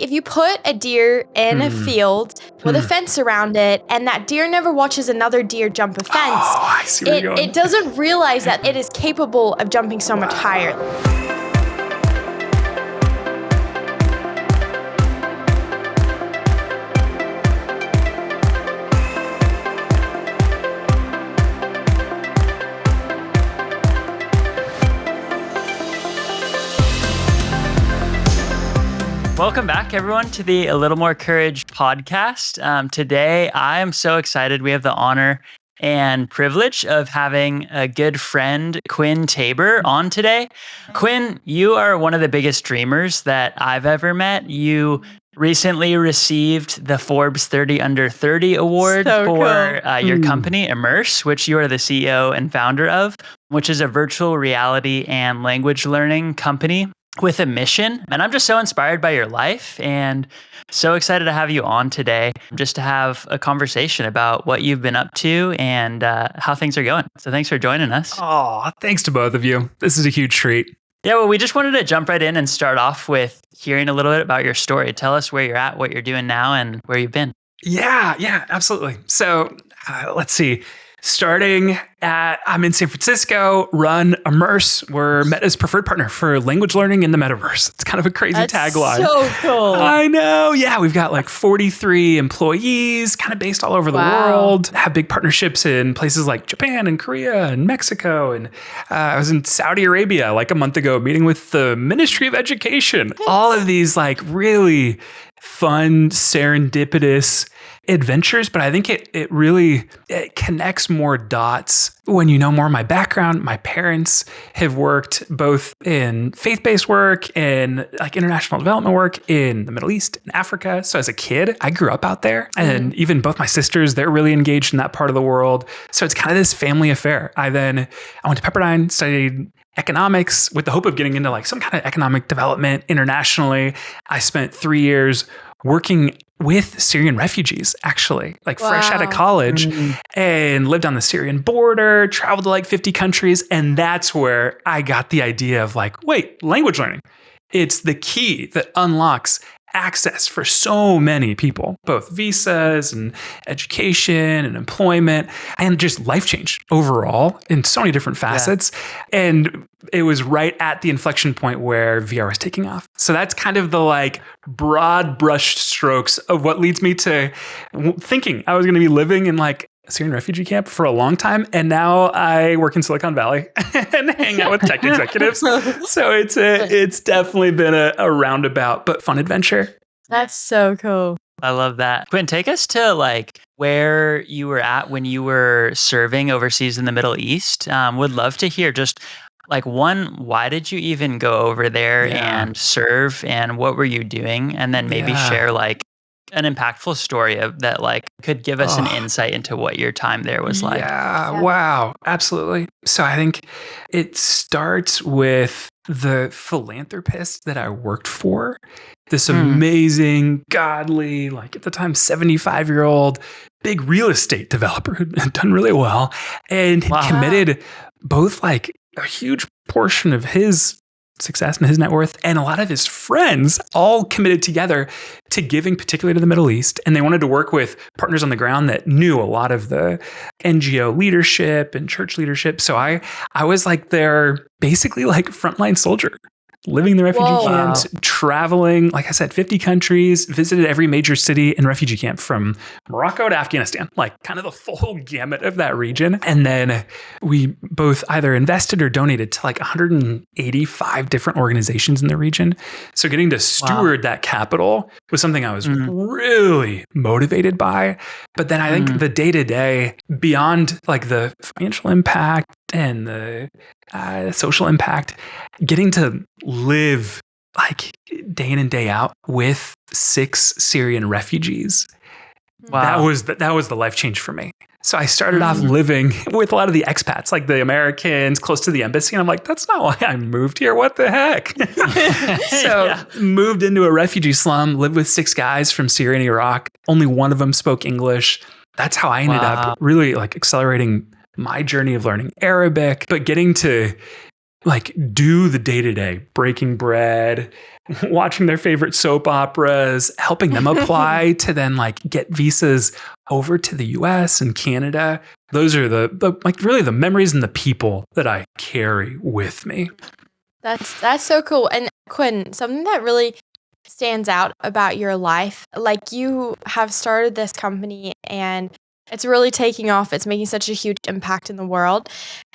if you put a deer in a field with a fence around it, and that deer never watches another deer jump a fence, I see where you're going. it doesn't realize that it is capable of jumping so much higher. Welcome back, everyone, to the A Little More Courage podcast. Today, I am so excited. We have the honor and privilege of having a good friend, Quinn Taber, on today. Quinn, you are one of the biggest dreamers that I've ever met. You recently received the Forbes 30 Under 30 award for your company, Immerse, which you are the CEO and founder of, which is a virtual reality and language learning company with a mission. And I'm just so inspired by your life and so excited to have you on today just to have a conversation about what you've been up to and how things are going. So thanks for joining us. Oh, thanks to both of you. This is a huge treat. Yeah, well, we just wanted to jump right in and start off with hearing a little bit about your story. Tell us where you're at, what you're doing now, and where you've been. Yeah, absolutely. So let's see. I'm in San Francisco, run Immerse. We're Meta's preferred partner for language learning in the metaverse. It's kind of a crazy tagline. So cool. I know. Yeah, we've got like 43 employees, kind of based all over the world. Have big partnerships in places like Japan and Korea and Mexico. And I was in Saudi Arabia like a month ago, meeting with the Ministry of Education. All of these like really fun, serendipitous adventures, but I think it really connects more dots when you know more of my background. My parents have worked both in faith-based work and like international development work in the Middle East and Africa. So as a kid, I grew up out there, and even both my sisters, they're really engaged in that part of the world. So it's kind of this family affair. I went to Pepperdine, studied economics with the hope of getting into like some kind of economic development internationally. I spent 3 years working with Syrian refugees, actually, like fresh out of college, and lived on the Syrian border, traveled to like 50 countries. And that's where I got the idea of like, wait, language learning. It's the key that unlocks access for so many people, both visas and education and employment, and just life change overall in so many different facets. Yeah. And it was right at the inflection point where VR was taking off. So that's kind of the like broad brush strokes of what leads me to thinking I was going to be living in like a Syrian refugee camp for a long time. And now I work in Silicon Valley and hang out with tech executives. So it's definitely been a roundabout but fun adventure. That's so cool. I love that. Quinn, take us to like where you were at when you were serving overseas in the Middle East. Would love to hear just like why did you even go over there and serve, and what were you doing? And then maybe share like an impactful story of that like could give us an insight into what your time there was like. Yeah, wow, absolutely. So I think it starts with the philanthropist that I worked for, this amazing, godly, like at the time, 75-year-old big real estate developer who'd done really well and had committed both like a huge portion of his success and his net worth and a lot of his friends all committed together to giving, particularly to the Middle East. And they wanted to work with partners on the ground that knew a lot of the NGO leadership and church leadership. So I was like their basically like frontline soldier, living in the refugee camps, traveling, like I said, 50 countries, visited every major city and refugee camp from Morocco to Afghanistan, like kind of the full gamut of that region. And then we both either invested or donated to like 185 different organizations in the region. So getting to steward that capital was something I was really motivated by. But then I think the day-to-day, beyond like the financial impact and the social impact, getting to live like day in and day out with 6 Syrian refugees. That was the life change for me. So I started off living with a lot of the expats, like the Americans close to the embassy. And I'm like, that's not why I moved here. What the heck? Moved into a refugee slum, lived with 6 guys from Syria and Iraq. Only one of them spoke English. That's how I ended up really like accelerating my journey of learning Arabic, but getting to like do the day-to-day, breaking bread, watching their favorite soap operas, helping them apply to then like get visas over to the US and Canada. Those are the like really the memories and the people that I carry with me. That's so cool. And Quinn, something that really stands out about your life, like you have started this company and it's really taking off. It's making such a huge impact in the world.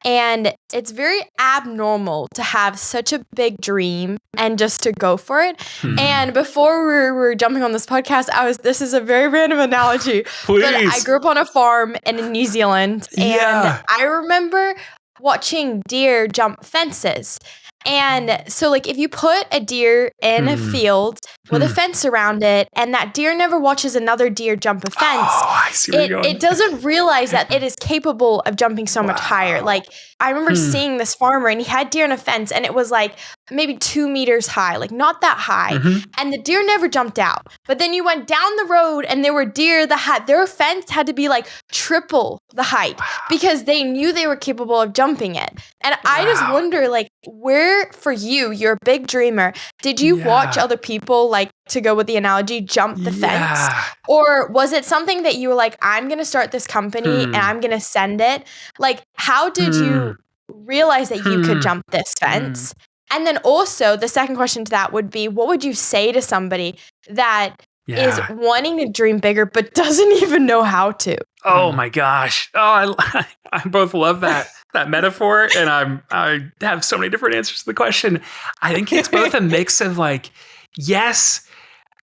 And it's very abnormal to have such a big dream and just to go for it. And before we were jumping on this podcast, this is a very random analogy. Please. But I grew up on a farm in New Zealand. And I remember watching deer jump fences. And so, like, if you put a deer in a field with a fence around it, and that deer never watches another deer jump a fence, I see where you're going. it doesn't realize that it is capable of jumping so much higher. Like, I remember seeing this farmer, and he had deer in a fence, and it was like maybe 2 meters high, like not that high. And the deer never jumped out. But then you went down the road, and there were deer that had their fence had to be like triple the height because they knew they were capable of jumping it. And I just wonder, like, where for you, you're a big dreamer, did you watch other people, like, to go with the analogy, jump the fence? Or was it something that you were like, I'm going to start this company and I'm going to send it? Like, how did you realize that you could jump this fence? And then also the second question to that would be, what would you say to somebody that is wanting to dream bigger but doesn't even know how to? Oh my gosh. Oh, I both love that metaphor, and I have so many different answers to the question. I think it's both a mix of like, yes,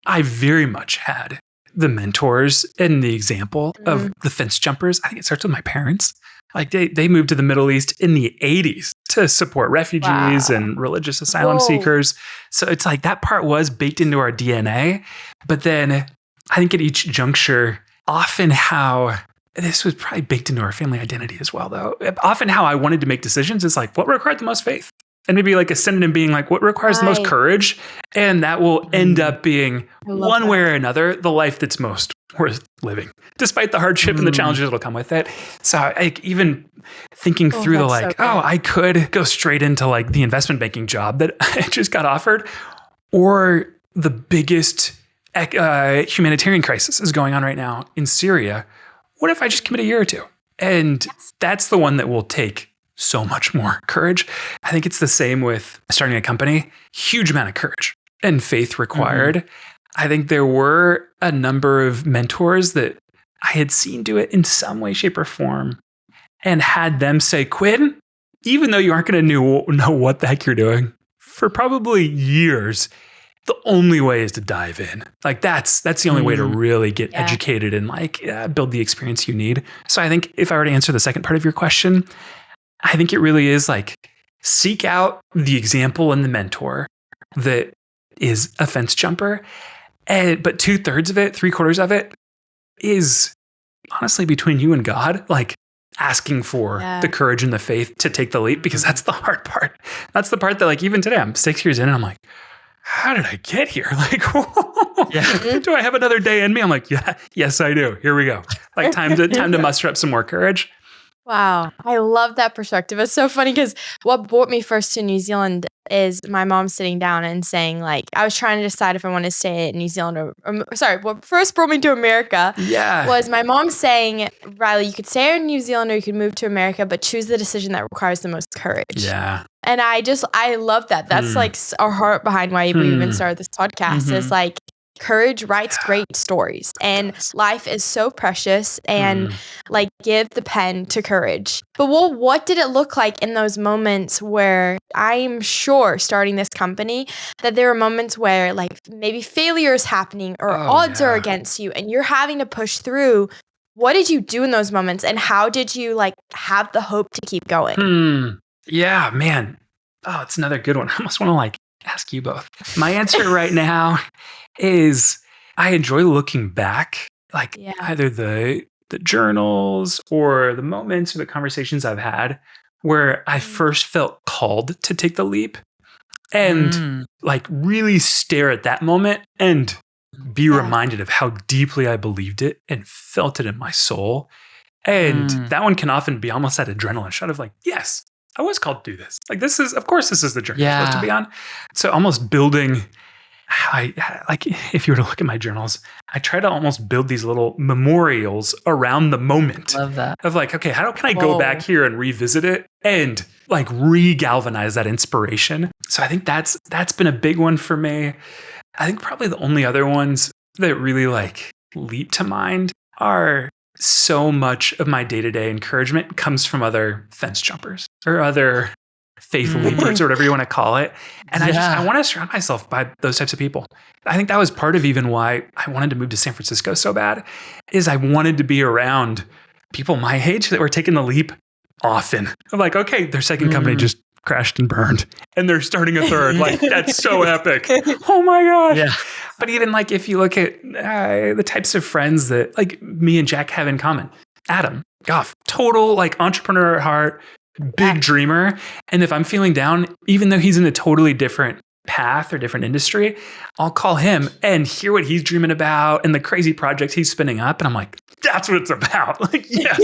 I very much had the mentors and the example of the fence jumpers. I think it starts with my parents. Like they moved to the Middle East in the 80s to support refugees and religious asylum seekers. So it's like that part was baked into our DNA. But then I think at each juncture, often how this was probably baked into our family identity as well, though. Often how I wanted to make decisions is like, what required the most faith? And maybe like a synonym being like, what requires the most courage? And that will end up being one way or another, the life that's most worth living, despite the hardship and the challenges that'll come with it. So like even thinking through the like, I could go straight into like the investment banking job that I just got offered, or the biggest humanitarian crisis is going on right now in Syria. What if I just commit a year or two? And that's the one that will take so much more courage. I think it's the same with starting a company. Huge amount of courage and faith required. I think there were a number of mentors that I had seen do it in some way, shape, or form and had them say, Quinn, even though you aren't going to know what the heck you're doing for probably years, the only way is to dive in. Like that's the only way to really get educated and like build the experience you need. So I think if I were to answer the second part of your question, I think it really is like seek out the example and the mentor that is a fence jumper. But 2/3 of it, 3/4 of it is honestly between you and God, like asking for the courage and the faith to take the leap, because that's the hard part. That's the part that like even today, I'm 6 years in and I'm like, how did I get here? Like, do I have another day in me? I'm like, yes, I do. Here we go. Like time to muster up some more courage. Wow. I love that perspective. It's so funny because what brought me first to New Zealand is my mom sitting down and saying, like, I was trying to decide if I wanted to stay in New Zealand or what first brought me to America was my mom saying, Riley, you could stay in New Zealand or you could move to America, but choose the decision that requires the most courage. Yeah. And I love that. That's like our heart behind why we even started this podcast is like, courage writes great stories and life is so precious and like give the pen to courage. But what did it look like in those moments where I'm sure starting this company that there are moments where like maybe failure is happening or odds are against you and you're having to push through? What did you do in those moments and how did you like have the hope to keep going? Yeah, man. Oh, it's another good one. I almost want to like ask you both. My answer right now is I enjoy looking back, like either the journals or the moments or the conversations I've had where I first felt called to take the leap and like really stare at that moment and be reminded of how deeply I believed it and felt it in my soul. And that one can often be almost that adrenaline shot of like, yes, I was called to do this. Like this is the journey I'm supposed to be Yeah. on. So almost building, like if you were to look at my journals, I try to almost build these little memorials around the moment Love that. of like, okay, how can I go back here and revisit it and like re-galvanize that inspiration? So I think that's been a big one for me. I think probably the only other ones that really like leap to mind are so much of my day-to-day encouragement comes from other fence jumpers or other faith leapers or whatever you want to call it. And I want to surround myself by those types of people. I think that was part of even why I wanted to move to San Francisco so bad, is I wanted to be around people my age that were taking the leap often. I'm like, okay, their second company just crashed and burned and they're starting a third. Like that's so epic. Oh my gosh. Yeah. But even like if you look at the types of friends that like me and Jack have in common, Adam, Goff, total like entrepreneur at heart, big dreamer. And if I'm feeling down, even though he's in a totally different path or different industry, I'll call him and hear what he's dreaming about and the crazy projects he's spinning up. And I'm like, that's what it's about. Like, yes,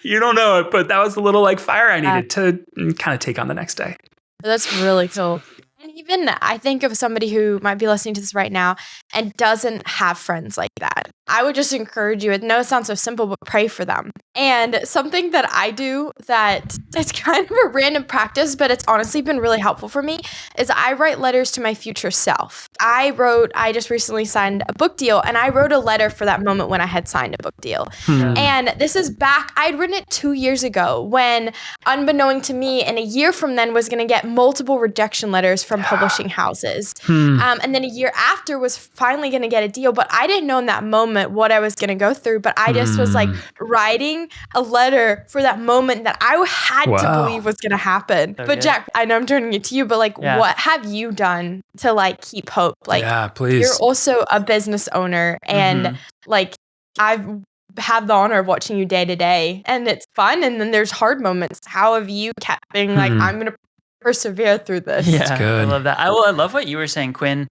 you don't know it, but that was the little like fire I needed to kind of take on the next day. That's really cool. And even I think of somebody who might be listening to this right now and doesn't have friends like that. I would just encourage you, I know it sounds so simple, but pray for them. And something that I do that it's kind of a random practice, but it's honestly been really helpful for me, is I write letters to my future self. I just recently signed a book deal, and I wrote a letter for that moment when I had signed a book deal. And this is back, I'd written it 2 years ago when, unbeknown to me, and a year from then was going to get multiple rejection letters from publishing houses. And then a year after was finally going to get a deal, but I didn't know in that moment what I was going to go through, but I just was like writing a letter for that moment that I had to believe was going to happen. But Jack, I know I'm turning it to you, but like, what have you done to like keep hope? Like, please. You're also a business owner, and like, I've have the honor of watching you day to day, and it's fun. And then there's hard moments. How have you kept being like, I'm going to persevere through this? Yeah, that's good. I love that. I love what you were saying, Quinn,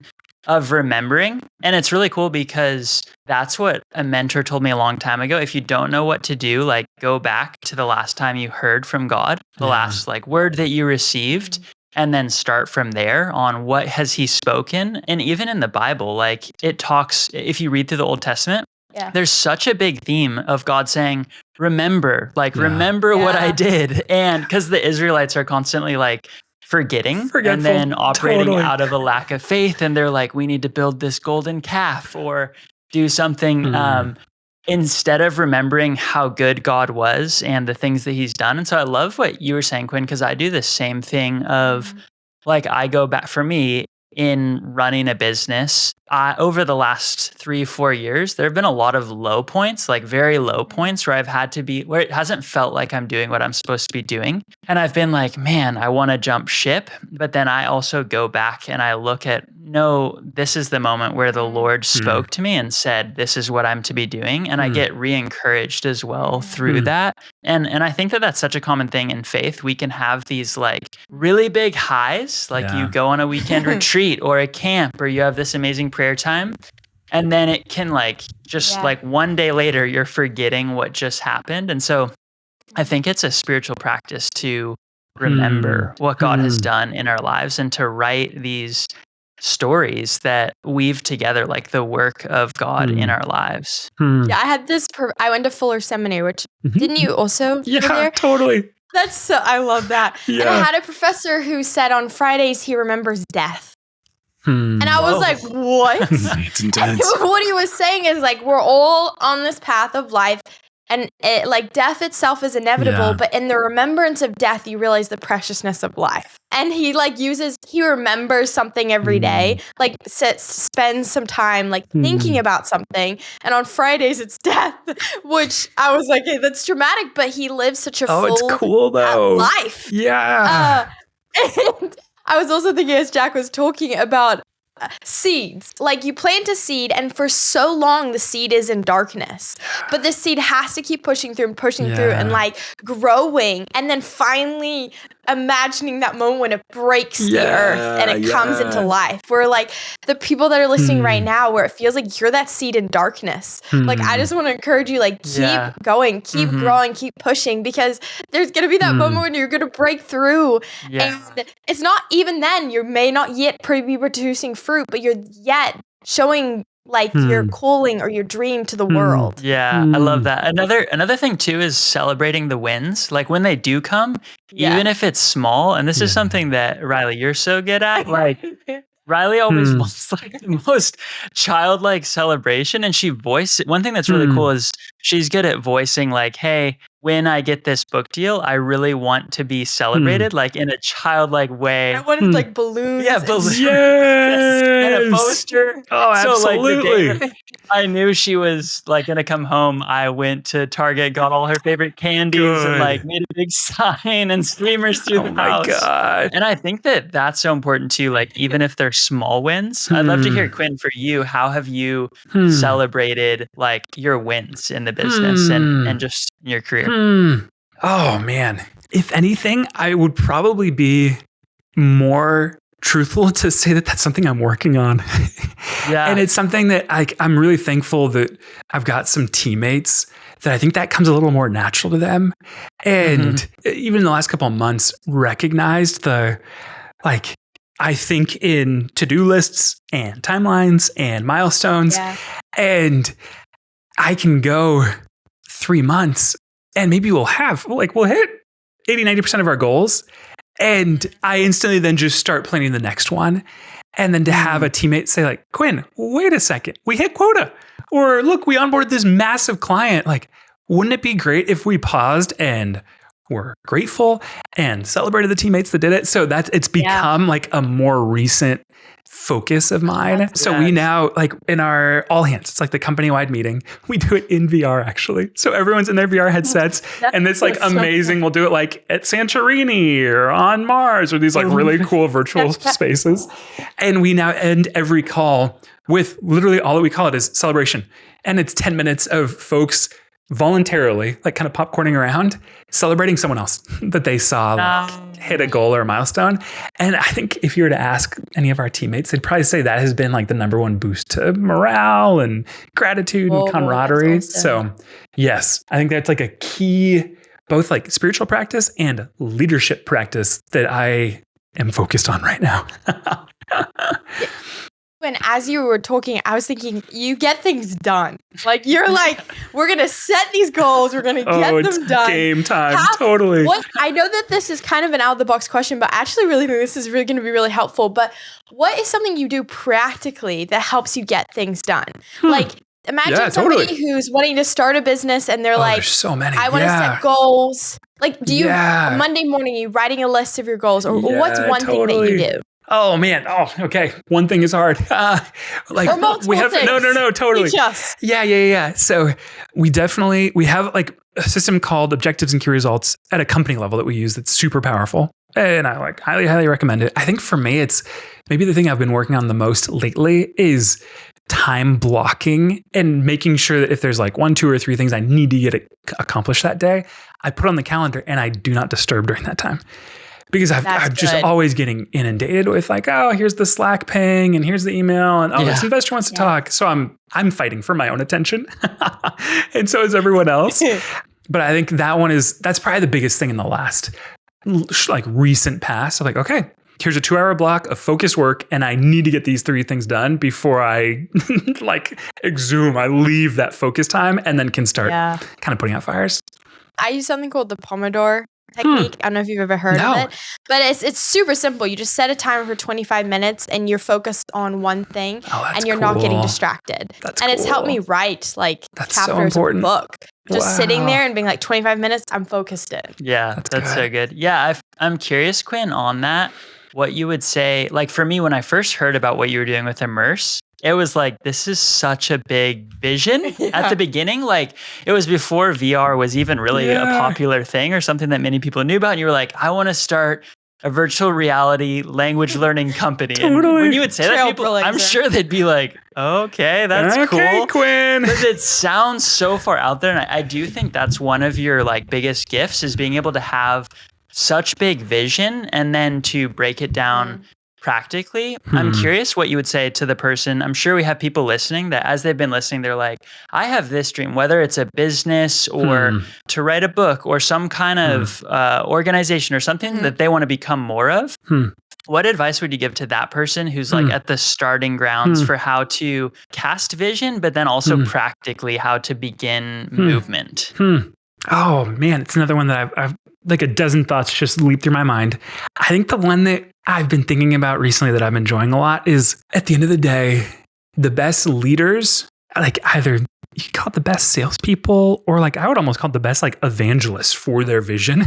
of remembering. And it's really cool because that's what a mentor told me a long time ago. If you don't know what to do, like go back to the last time you heard from God, the last like word that you received, and then start from there on what has he spoken. And even in the Bible, like it talks, if you read through the Old Testament, there's such a big theme of God saying, remember what I did. And because the Israelites are constantly like forgetful and then operating out of a lack of faith. And they're like, we need to build this golden calf or do something instead of remembering how good God was and the things that he's done. And so I love what you were saying, Quinn, because I do the same thing of like, I go back for me in running a business. Over the last 3-4 years, there have been a lot of low points, like very low points where I've had to be, where it hasn't felt like I'm doing what I'm supposed to be doing. And I've been like, man, I want to jump ship. But then I also go back and I look at, no, this is the moment where the Lord spoke to me and said, this is what I'm to be doing. And I get re-encouraged as well through that. And I think that that's such a common thing in faith. We can have these like really big highs, like you go on a weekend retreat or a camp, or you have this amazing prayer time. And then it can like, just like one day later, you're forgetting what just happened. And so I think it's a spiritual practice to remember what God has done in our lives and to write these stories that weave together like the work of God in our lives. Yeah, I had this, I went to Fuller Seminary, which didn't you also go there? Totally. That's so, I love that. And I had a professor who said on Fridays he remembers death. And I was like, what? It's intense. What he was saying is like, we're all on this path of life, and it, like death itself is inevitable, but in the remembrance of death, you realize the preciousness of life. And he like he remembers something every day, like spends some time like thinking about something. And on Fridays, it's death, which I was like, hey, that's dramatic, but he lives such a full it's cool though. Life. Yeah. And I was also thinking as Jack was talking about seeds. Like you plant a seed, and for so long the seed is in darkness, but the seed has to keep pushing through and like growing, and then finally imagining that moment when it breaks the earth and it comes into life. Where like the people that are listening right now, where it feels like you're that seed in darkness. Like I just want to encourage you, like keep going, keep growing, keep pushing, because there's gonna be that moment when you're gonna break through. And it's not even then, you may not yet be producing fruit, but you're yet showing like your calling or your dream to the world. Yeah, I love that. Another thing too is celebrating the wins. Like when they do come, even if it's small, and this is something that Riley, you're so good at. Like Riley always wants like the most childlike celebration, and she voices. One thing that's really cool is she's good at voicing like, "Hey, when I get this book deal, I really want to be celebrated like in a childlike way." I wanted like balloons. Yeah, balloons. Yes. And a poster. Oh, absolutely. So like the day I knew she was like gonna come home, I went to Target, got all her favorite candies, and like made a big sign and streamers through the house. Oh my God. And I think that that's so important too. Like even if they're small wins, I'd love to hear, Quinn, for you, how have you celebrated like your wins in the business and just in your career? Oh man. If anything, I would probably be more truthful to say that that's something I'm working on. And it's something that I'm really thankful that I've got some teammates that I think that comes a little more natural to them. And even in the last couple of months, recognized the, like, I think in to-do lists and timelines and milestones. And I can go 3 months and maybe we'll hit 80-90% of our goals. And I instantly then just start planning the next one. And then to have a teammate say like, Quinn, wait a second, we hit quota. Or look, we onboarded this massive client. Like, wouldn't it be great if we paused and were grateful and celebrated the teammates that did it? So it's become like a more recent focus of mine. So we now, like in our all hands, it's like the company-wide meeting. We do it in VR actually. So everyone's in their VR headsets and it's like amazing. We'll do it like at Santorini or on Mars or these like really cool virtual spaces. And we now end every call with literally all that we call it is celebration. And it's 10 minutes of folks voluntarily, like kind of popcorning around, celebrating someone else that they saw like, hit a goal or a milestone. And I think if you were to ask any of our teammates, they'd probably say that has been like the number one boost to morale and gratitude and camaraderie. Awesome. So yes, I think that's like a key, both like spiritual practice and leadership practice that I am focused on right now. And as you were talking, I was thinking, you get things done. Like, you're like, we're going to set these goals. We're going to get them done. Game time. Totally. I know that this is kind of an out-of-the-box question, but I actually really think this is really going to be really helpful. But what is something you do practically that helps you get things done? Like, imagine somebody who's wanting to start a business and they're like, there's so many. I want to set goals. Like, do you, Monday morning, you writing a list of your goals? Or what's one thing that you do? Oh man. Oh, okay. One thing is hard. Like or multiple we have things. No, totally. Yeah. So we have like a system called objectives and key results at a company level that we use that's super powerful. And I like highly recommend it. I think for me, it's maybe the thing I've been working on the most lately is time blocking and making sure that if there's like 1, 2, or 3 things I need to get accomplished that day, I put on the calendar and I do not disturb during that time. Because I'm just always getting inundated with like, oh, here's the Slack ping and here's the email and this investor wants to talk. So I'm fighting for my own attention. And so is everyone else. But I think that's probably the biggest thing in the last like recent past. So like, okay, here's a 2-hour block of focus work and I need to get these 3 things done before I like exhume. I leave that focus time and then can start kind of putting out fires. I use something called the Pomodoro technique. I don't know if you've ever heard of it, but it's super simple. You just set a timer for 25 minutes and you're focused on one thing and you're not getting distracted. It's helped me write like chapters of a book. Just sitting there and being like 25 minutes, I'm focused in. Yeah, that's so good. Yeah, I'm curious, Quinn, on that. What you would say, like for me, when I first heard about what you were doing with Immerse, it was like, this is such a big vision at the beginning. Like it was before VR was even really a popular thing or something that many people knew about. And you were like, I want to start a virtual reality language learning company. And when you would say that, people, I'm sure they'd be like, okay, that's cool. Quinn. Because it sounds so far out there. And I do think that's one of your like biggest gifts is being able to have such big vision and then to break it down practically. I'm curious what you would say to the person. I'm sure we have people listening that as they've been listening, they're like, I have this dream, whether it's a business or to write a book or some kind of organization or something that they want to become more of. What advice would you give to that person who's like at the starting grounds for how to cast vision, but then also practically how to begin movement? Oh man, it's another one that I've like a dozen thoughts just leap through my mind. I think the one that I've been thinking about recently that I'm enjoying a lot is, at the end of the day, the best leaders, like either you could call it the best salespeople, or like I would almost call it the best like evangelists for their vision.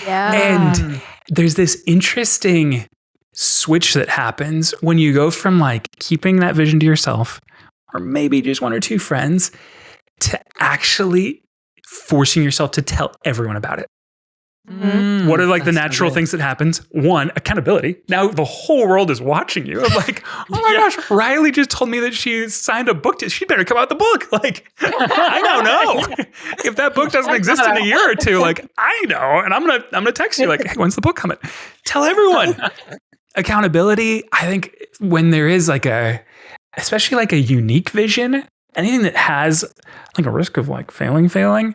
And there's this interesting switch that happens when you go from like keeping that vision to yourself, or maybe just one or two friends, to actually forcing yourself to tell everyone about it. What are like the natural things that happens? One, accountability. Now the whole world is watching you. I'm like, oh my gosh, Riley just told me that she signed a book. She better come out the book. Like, I don't know if that book doesn't exist in a year or two. Like, I know, and I'm gonna text you like, hey, when's the book coming? Tell everyone. Accountability. I think when there is like especially like a unique vision, anything that has like a risk of like failing.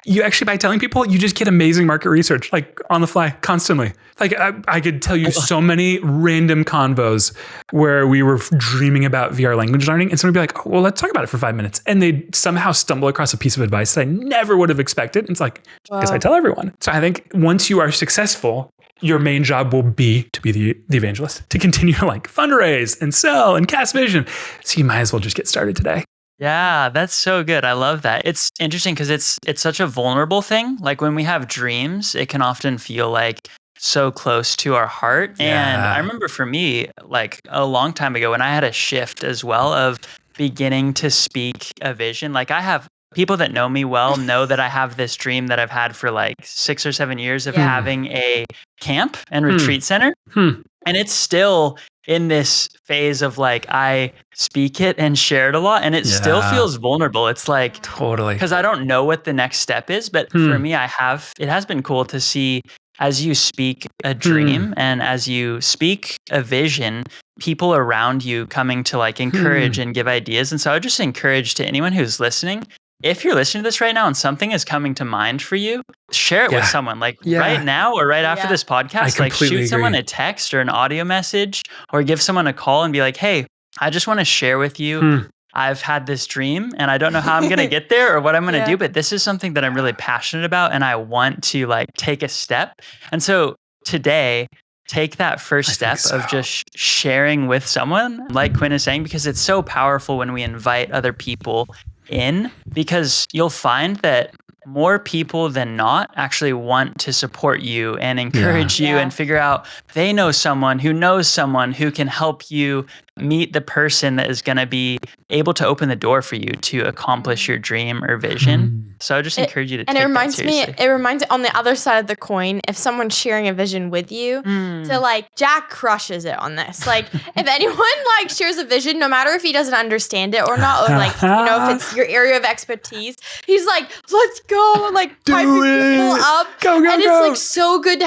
You actually, by telling people, you just get amazing market research, like on the fly, constantly. Like I could tell you so many random convos where we were dreaming about VR language learning, and somebody would be like, oh, well, let's talk about it for 5 minutes. And they'd somehow stumble across a piece of advice that I never would have expected. It's like, because I tell everyone. So I think once you are successful, your main job will be to be the evangelist, to continue to like fundraise and sell and cast vision. So you might as well just get started today. Yeah, that's so good. I love that. It's interesting because it's such a vulnerable thing. Like when we have dreams, it can often feel like so close to our heart. And I remember for me, like a long time ago when I had a shift as well of beginning to speak a vision. Like I have people that know me well know that I have this dream that I've had for like 6 or 7 years of having a camp and retreat center. And it's still in this phase of like, I speak it and share it a lot, and it still feels vulnerable. It's like, totally, because I don't know what the next step is, but for me, it has been cool to see as you speak a dream and as you speak a vision, people around you coming to like encourage and give ideas. And so I would just encourage to anyone who's listening, if you're listening to this right now and something is coming to mind for you, share it with someone like right now or right after this podcast. Like shoot someone a text or an audio message or give someone a call and be like, hey, I just want to share with you. I've had this dream and I don't know how I'm going to get there or what I'm going to do, but this is something that I'm really passionate about and I want to like take a step. And so today, take that first step of just sharing with someone like Quinn is saying, because it's so powerful when we invite other people in, because you'll find that more people than not actually want to support you and encourage you and figure out they know someone who can help you meet the person that is going to be able to open the door for you to accomplish your dream or vision. So I just encourage you to take that seriously. It reminds me on the other side of the coin, if someone's sharing a vision with you, to like, Jack crushes it on this. Like if anyone like shares a vision, no matter if he doesn't understand it or not, or like, you know, if it's your area of expertise, he's like, let's go, like piping people up. Go. It's like so good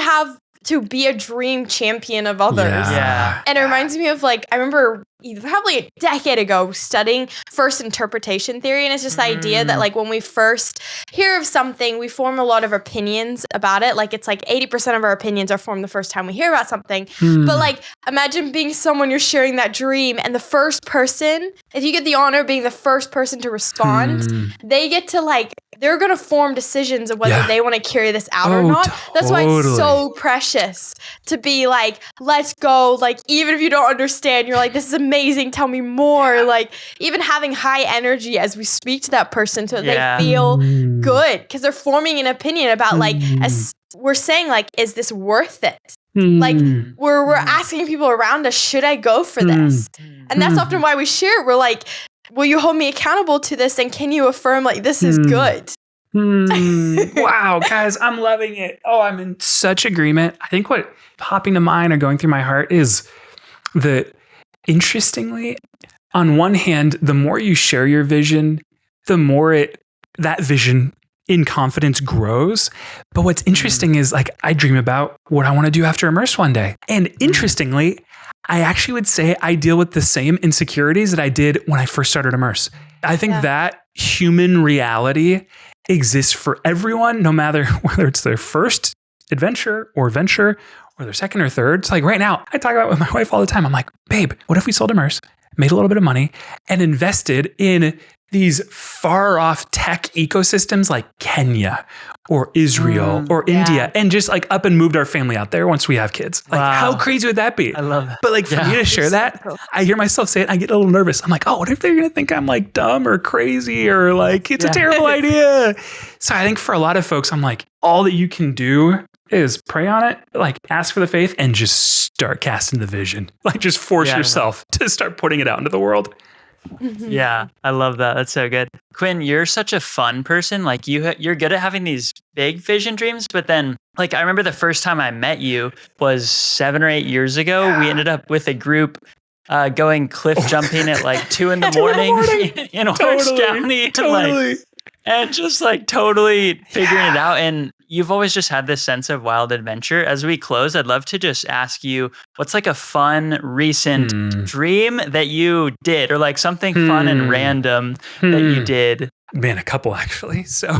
to be a dream champion of others. And it reminds me of like, I remember probably a decade ago studying first interpretation theory. And it's just the idea that like when we first hear of something, we form a lot of opinions about it. Like it's like 80% of our opinions are formed the first time we hear about something. But like imagine being someone you're sharing that dream and the first person, if you get the honor of being the first person to respond, they get to like, they're going to form decisions of whether they want to carry this out or not. That's why it's so precious to be like, let's go. Like, even if you don't understand, you're like, this is amazing. Tell me more. Like, even having high energy as we speak to that person so that they feel good, because they're forming an opinion about like, as we're saying, like, is this worth it? Like we're asking people around us, should I go for this? And that's often why we share it. We're like, will you hold me accountable to this? And can you affirm like this is good? Wow, guys, I'm loving it. Oh, I'm in such agreement. I think what popping to mind or going through my heart is that, interestingly, on one hand, the more you share your vision, the more that vision in confidence grows. But what's interesting is like, I dream about what I want to do after Immerse one day. And interestingly, I actually would say I deal with the same insecurities that I did when I first started Immerse. I think that human reality exists for everyone, no matter whether it's their first adventure or venture or their second or third. It's like right now, I talk about it with my wife all the time. I'm like, babe, what if we sold Immerse, made a little bit of money, and invested in these far off tech ecosystems like Kenya or Israel or India, and just like up and moved our family out there once we have kids. Like how crazy would that be? I love that. But like for me to share that, I hear myself say it, I get a little nervous. I'm like, oh, what if they're going to think I'm like dumb or crazy or like it's a terrible idea? So I think for a lot of folks, I'm like, all that you can do is pray on it, like ask for the faith and just start casting the vision. Like just force yourself to start putting it out into the world. Yeah, I love that. That's so good. Quinn, you're such a fun person. Like you're good at having these big vision dreams, but then like I remember the first time I met you was 7 or 8 years ago. We ended up with a group going cliff jumping at like 2 a.m. in Orange County. And just like totally figuring it out. And you've always just had this sense of wild adventure. As we close, I'd love to just ask you, what's like a fun recent dream that you did, or like something fun and random that you did? Man, a couple actually. So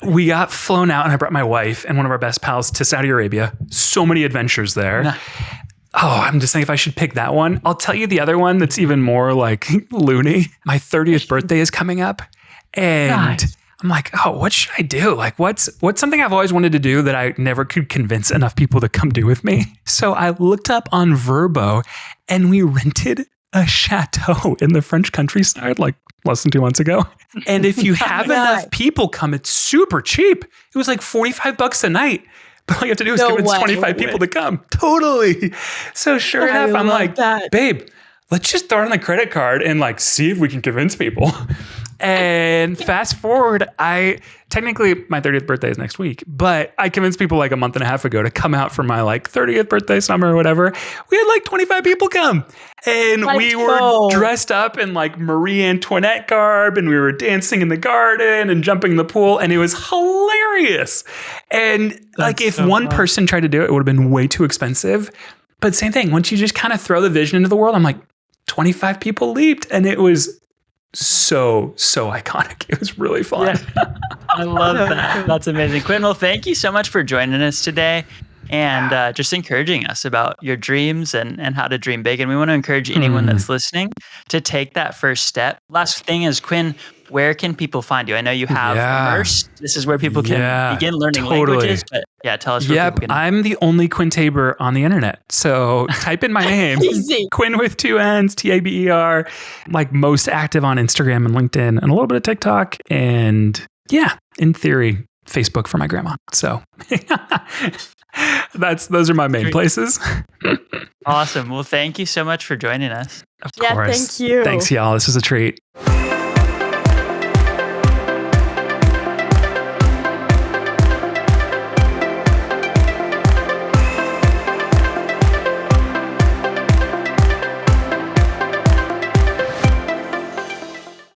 we got flown out and I brought my wife and one of our best pals to Saudi Arabia. So many adventures there. Oh, I'm just saying if I should pick that one. I'll tell you the other one that's even more like loony. My 30th birthday is coming up. And I'm like, oh, what should I do? Like, what's something I've always wanted to do that I never could convince enough people to come do with me? So I looked up on Vrbo and we rented a chateau in the French countryside like less than 2 months ago. And if you have enough people come, it's super cheap. It was like $45 a night. But all you have to do is convince 25 people to come. Totally. So sure enough, I'm like, babe, let's just throw it on the credit card and like see if we can convince people. And fast forward, technically my 30th birthday is next week, but I convinced people like a month and a half ago to come out for my like 30th birthday summer or whatever. We had like 25 people come and we were dressed up in like Marie Antoinette garb and we were dancing in the garden and jumping in the pool and it was hilarious. And like if one person tried to do it, it would have been way too expensive. But same thing, once you just kind of throw the vision into the world, I'm like 25 people leaped and it was so iconic. It was really fun. Yeah. I love that. That's amazing. Quinn, well, thank you so much for joining us today and just encouraging us about your dreams and how to dream big. And we want to encourage anyone that's listening to take that first step. Last thing is, Quinn, where can people find you? I know you have Immerse. This is where people can begin learning languages, but tell us where people can. I'm the only Quinn Taber on the internet. So type in my name, Quinn with 2 N's, Taber, like most active on Instagram and LinkedIn and a little bit of TikTok. And in theory, Facebook for my grandma. So those are my main places. Awesome. Well, thank you so much for joining us. Of course. Thank you. Thanks, y'all. This was a treat.